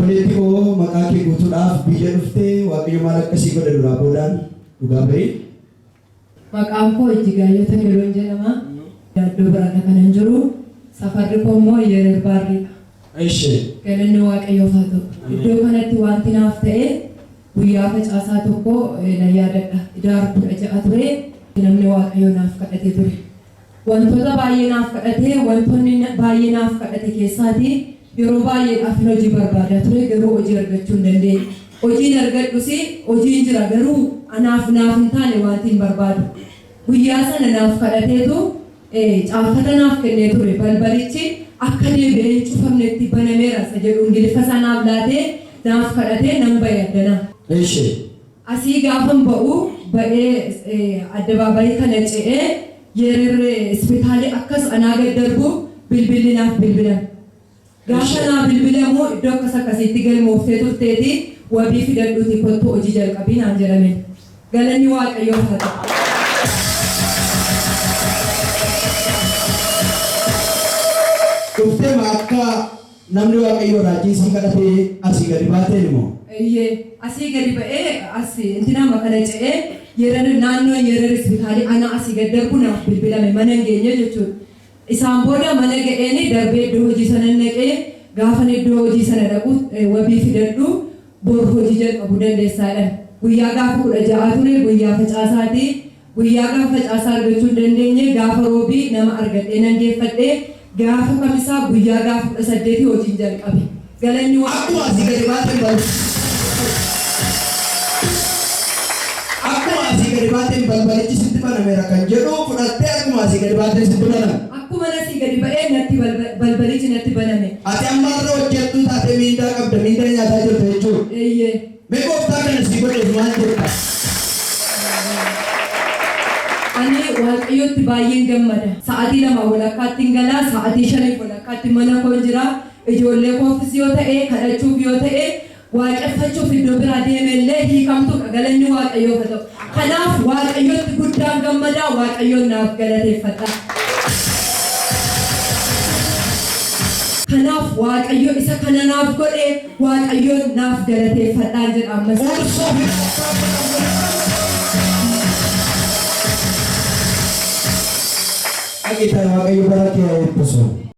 Obboleetti koo maqaa kee guutuudhaaf biyya dhuftee waaqayyo maal akkasii godhe duraa boodaan dhugaa bahii. Maqaan koo Ijjigaayyoo Takeeloon jedhama. Iddoo biraadha kanan jiru. Safarri koo immoo Yereer Baarriidha. Galanni waaqayyoof haa ta'u. Iddoo kanatti wanti naaf ta'e guyyaa facaasaa tokko na yaadadha. Idaar 16 ture. Namni waaqayyoo naaf kadhatee ture. Wantoota baay'ee naaf kadhatee wantoonni baay'ee naaf kadhate keessaatii yeroo baay'eedhaaf hojii barbaadaa ture garuu hojii argachuu hin dandeenye. Hojiin argadhus hojiin jira garuu naaf hin taane wanti hin barbaadu. Guyyaa sana naaf kadhateetu caaffata naaf kennee ture. Balbalichi akka deebi'ee cufamnetti banameera isa jedhu Ingiliffa sanaaf laatee naaf kadhatee nan bayyadana. Asii gaafan ba'ee addabaabayii kana ce'ee Yereer hospitaalii akkas anaa gad darbu bilbilli naaf bilbilan. Gaafa naa bilbilamu iddoo akkasitti galmooftee turteeti wabii fidadhuuti kottu hojii jalqabii naan jedhame. Galanni waaqayyoof haa ta'u. Dhuftee akka namni waaqayyoo raajii kadhatee asii gadi baatee immoo. Asii gadi ba'ee asii intinama kana ce'ee naannoo Yereer hospitaalii ana asii gad darbu naaf bilbilame mana hin geenye jechuudha. Isaan booda mana ga'een darbee iddoo hojii sana naqee gaafa iddoo hojii sana dhaqu wabii fidadhu bor hojii jalqabuu dandeessaadha. Guyyaa gaafa 16 ture guyyaa facaasaati. Guyyaa gaafa facaasaa argachuu hin dandeenye gaafa roobii nama argadhee nan geeffadhee gaafa kamisaa guyyaa gaafa 18 hojiin jalqabe. Galanni akkuma asii gadi baateen balbalichi sitti banameera kan jedhu fudhattee akkuma asii gadi baateen sitti baname. Akkuma asii gadi ba'ee natti balbalichi natti baname. Ati amma irra hojjettuu taatee miindaa qabda miindaa nyaataa jirta jechuudha. Mee gooftaa kana si godheef maal jedha? Ani waaqayyootti baay'een gammada. Sa'aatii 2 walakkaatti hin galaa, sa'aatii 5 walakkaatti mana koo jira. Ijoollee koofis yoo ta'e, kadhachuuf yoo ta'e, waaqeffachuuf iddoo biraa deemellee hiikamtuudha. Galanni waaqayyoof haa ta'u. Kanaaf waaqayyootti guddaan gammadaa, waaqayyoon naaf galateeffadha. Kanaaf waaqayyo isa kana naaf godhe waaqayyoon naaf galateeffadhaa jedha ammas. Kita waaqayyo bara kee eebbisu.